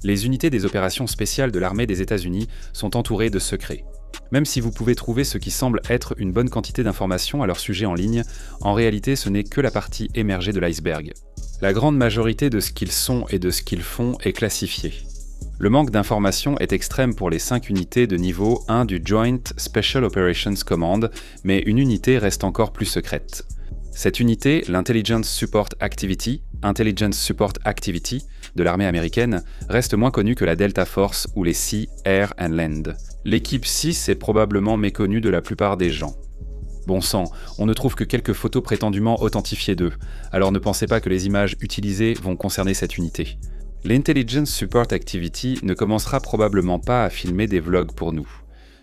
Les unités des opérations spéciales de l'armée des États-Unis sont entourées de secrets. Même si vous pouvez trouver ce qui semble être une bonne quantité d'informations à leur sujet en ligne, en réalité ce n'est que la partie émergée de l'iceberg. La grande majorité de ce qu'ils sont et de ce qu'ils font est classifiée. Le manque d'informations est extrême pour les 5 unités de niveau 1 du Joint Special Operations Command, mais une unité reste encore plus secrète. Cette unité, l'Intelligence Support Activity, de l'armée américaine, reste moins connue que la Delta Force ou les Sea, Air and Land. L'équipe 6 est probablement méconnue de la plupart des gens. Bon sang, on ne trouve que quelques photos prétendument authentifiées d'eux, alors ne pensez pas que les images utilisées vont concerner cette unité. L'Intelligence Support Activity ne commencera probablement pas à filmer des vlogs pour nous.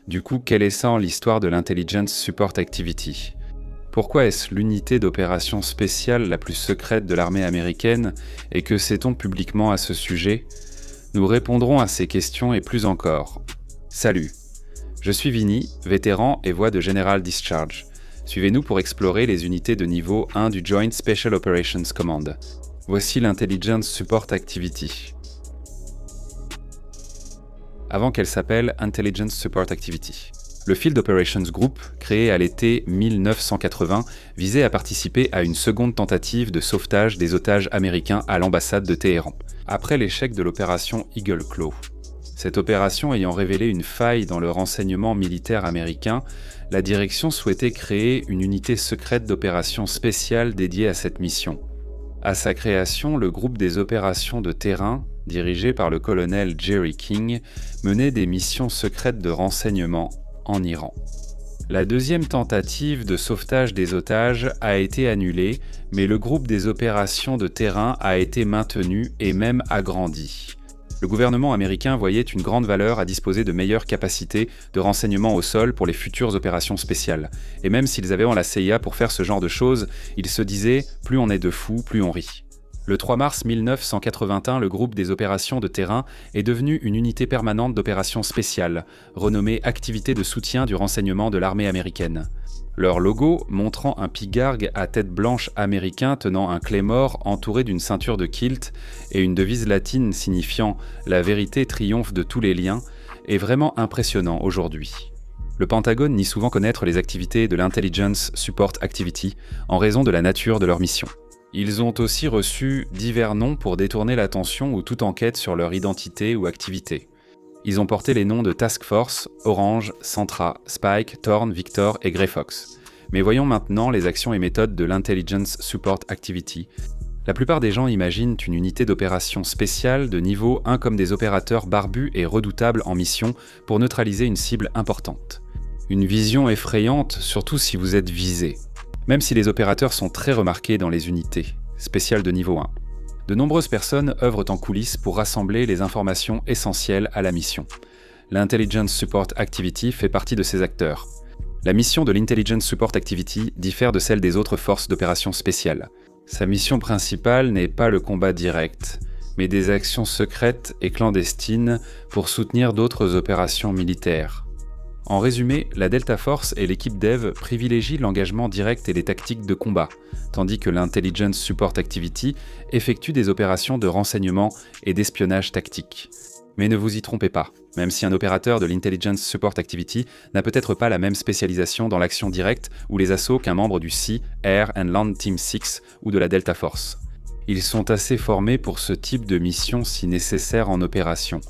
Du coup, quelle est ça l'histoire de l'Intelligence Support Activity ? Pourquoi est-ce l'unité d'opération spéciale la plus secrète de l'armée américaine et que sait-on publiquement à ce sujet ? Nous répondrons à ces questions et plus encore. Salut, je suis Vinny, vétéran et voix de General Discharge. Suivez-nous pour explorer les unités de niveau 1 du Joint Special Operations Command. Voici l'Intelligence Support Activity. Avant qu'elle s'appelle Intelligence Support Activity. Le Field Operations Group, créé à l'été 1980, visait à participer à une seconde tentative de sauvetage des otages américains à l'ambassade de Téhéran, après l'échec de l'opération Eagle Claw. Cette opération ayant révélé une faille dans le renseignement militaire américain, la direction souhaitait créer une unité secrète d'opérations spéciales dédiée à cette mission. À sa création, le groupe des opérations de terrain, dirigé par le colonel Jerry King, menait des missions secrètes de renseignement en Iran. La deuxième tentative de sauvetage des otages a été annulée, mais le groupe des opérations de terrain a été maintenu et même agrandi. Le gouvernement américain voyait une grande valeur à disposer de meilleures capacités de renseignement au sol pour les futures opérations spéciales. Et même s'ils avaient en la CIA pour faire ce genre de choses, ils se disaient « plus on est de fous, plus on rit ». Le 3 mars 1981, le groupe des opérations de terrain est devenu une unité permanente d'opérations spéciales, renommée Activité de soutien du renseignement de l'armée américaine. Leur logo, montrant un pigargue à tête blanche américain tenant un claymore entouré d'une ceinture de kilt et une devise latine signifiant « La vérité triomphe de tous les liens », est vraiment impressionnant aujourd'hui. Le Pentagone nie souvent connaître les activités de l'Intelligence Support Activity en raison de la nature de leur mission. Ils ont aussi reçu divers noms pour détourner l'attention ou toute enquête sur leur identité ou activité. Ils ont porté les noms de Task Force, Orange, Centra, Spike, Thorn, Victor et Grey Fox. Mais voyons maintenant les actions et méthodes de l'Intelligence Support Activity. La plupart des gens imaginent une unité d'opération spéciale de niveau 1 comme des opérateurs barbus et redoutables en mission pour neutraliser une cible importante. Une vision effrayante, surtout si vous êtes visé. Même si les opérateurs sont très remarqués dans les unités spéciales de niveau 1. De nombreuses personnes œuvrent en coulisses pour rassembler les informations essentielles à la mission. L'Intelligence Support Activity fait partie de ces acteurs. La mission de l'Intelligence Support Activity diffère de celle des autres forces d'opération spéciales. Sa mission principale n'est pas le combat direct, mais des actions secrètes et clandestines pour soutenir d'autres opérations militaires. En résumé, la Delta Force et l'équipe Dev privilégient l'engagement direct et les tactiques de combat, tandis que l'Intelligence Support Activity effectue des opérations de renseignement et d'espionnage tactique. Mais ne vous y trompez pas, même si un opérateur de l'Intelligence Support Activity n'a peut-être pas la même spécialisation dans l'action directe ou les assauts qu'un membre du Sea, Air and Land Team 6 ou de la Delta Force. Ils sont assez formés pour ce type de mission si nécessaire en opération.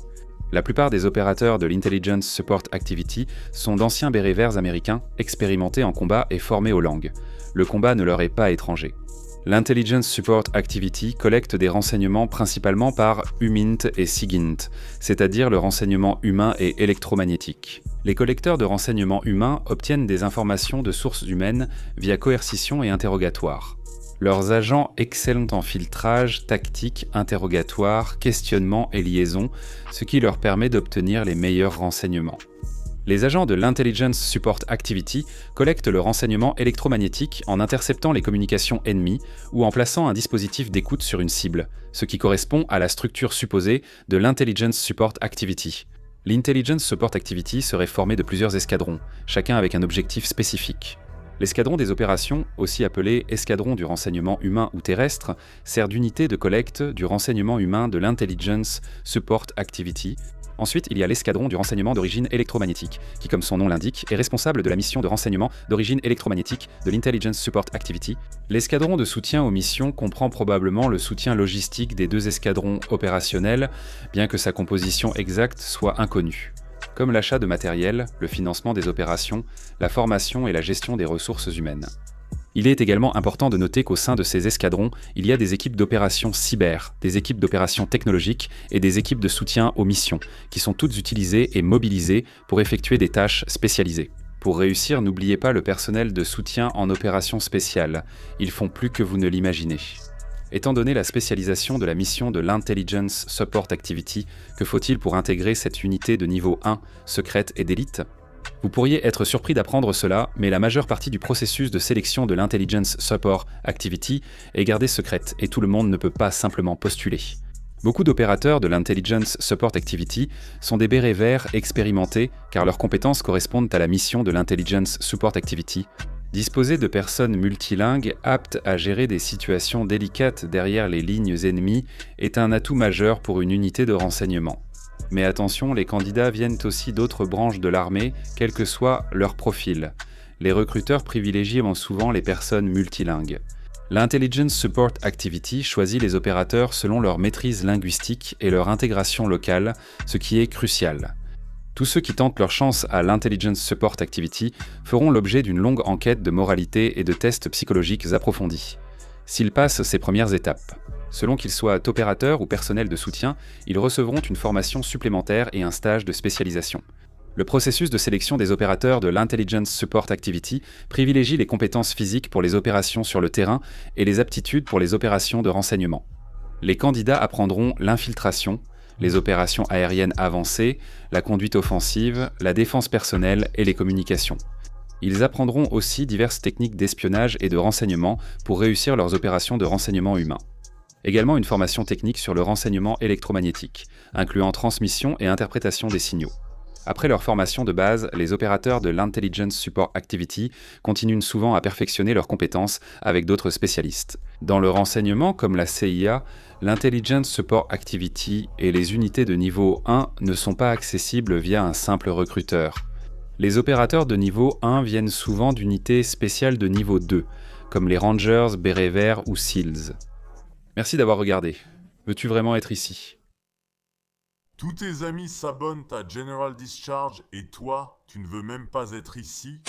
La plupart des opérateurs de l'Intelligence Support Activity sont d'anciens bérets verts américains, expérimentés en combat et formés aux langues. Le combat ne leur est pas étranger. L'Intelligence Support Activity collecte des renseignements principalement par UMINT et SIGINT, c'est-à-dire le renseignement humain et électromagnétique. Les collecteurs de renseignements humains obtiennent des informations de sources humaines via coercition et interrogatoire. Leurs agents excellent en filtrage, tactique, interrogatoire, questionnement et liaison, ce qui leur permet d'obtenir les meilleurs renseignements. Les agents de l'Intelligence Support Activity collectent le renseignement électromagnétique en interceptant les communications ennemies ou en plaçant un dispositif d'écoute sur une cible, ce qui correspond à la structure supposée de l'Intelligence Support Activity. L'Intelligence Support Activity serait formée de plusieurs escadrons, chacun avec un objectif spécifique. L'escadron des opérations, aussi appelé escadron du renseignement humain ou terrestre, sert d'unité de collecte du renseignement humain de l'Intelligence Support Activity. Ensuite, il y a l'escadron du renseignement d'origine électromagnétique, qui, comme son nom l'indique, est responsable de la mission de renseignement d'origine électromagnétique de l'Intelligence Support Activity. L'escadron de soutien aux missions comprend probablement le soutien logistique des deux escadrons opérationnels, bien que sa composition exacte soit inconnue, comme l'achat de matériel, le financement des opérations, la formation et la gestion des ressources humaines. Il est également important de noter qu'au sein de ces escadrons, il y a des équipes d'opérations cyber, des équipes d'opérations technologiques et des équipes de soutien aux missions, qui sont toutes utilisées et mobilisées pour effectuer des tâches spécialisées. Pour réussir, n'oubliez pas le personnel de soutien en opérations spéciales. Ils font plus que vous ne l'imaginez. Étant donné la spécialisation de la mission de l'Intelligence Support Activity, que faut-il pour intégrer cette unité de niveau 1, secrète et d'élite ? Vous pourriez être surpris d'apprendre cela, mais la majeure partie du processus de sélection de l'Intelligence Support Activity est gardée secrète et tout le monde ne peut pas simplement postuler. Beaucoup d'opérateurs de l'Intelligence Support Activity sont des bérets verts expérimentés car leurs compétences correspondent à la mission de l'Intelligence Support Activity. Disposer de personnes multilingues aptes à gérer des situations délicates derrière les lignes ennemies est un atout majeur pour une unité de renseignement. Mais attention, les candidats viennent aussi d'autres branches de l'armée, quel que soit leur profil. Les recruteurs privilégient souvent les personnes multilingues. L'Intelligence Support Activity choisit les opérateurs selon leur maîtrise linguistique et leur intégration locale, ce qui est crucial. Tous ceux qui tentent leur chance à l'Intelligence Support Activity feront l'objet d'une longue enquête de moralité et de tests psychologiques approfondis. S'ils passent ces premières étapes, selon qu'ils soient opérateurs ou personnel de soutien, ils recevront une formation supplémentaire et un stage de spécialisation. Le processus de sélection des opérateurs de l'Intelligence Support Activity privilégie les compétences physiques pour les opérations sur le terrain et les aptitudes pour les opérations de renseignement. Les candidats apprendront l'infiltration, les opérations aériennes avancées, la conduite offensive, la défense personnelle et les communications. Ils apprendront aussi diverses techniques d'espionnage et de renseignement pour réussir leurs opérations de renseignement humain. Également une formation technique sur le renseignement électromagnétique, incluant transmission et interprétation des signaux. Après leur formation de base, les opérateurs de l'Intelligence Support Activity continuent souvent à perfectionner leurs compétences avec d'autres spécialistes. Dans le renseignement, comme la CIA, l'Intelligence Support Activity et les unités de niveau 1 ne sont pas accessibles via un simple recruteur. Les opérateurs de niveau 1 viennent souvent d'unités spéciales de niveau 2, comme les Rangers, Bérets Verts ou SEALs. Merci d'avoir regardé. Veux-tu vraiment être ici ? Tous tes amis s'abonnent à General Discharge et toi, tu ne veux même pas être ici ?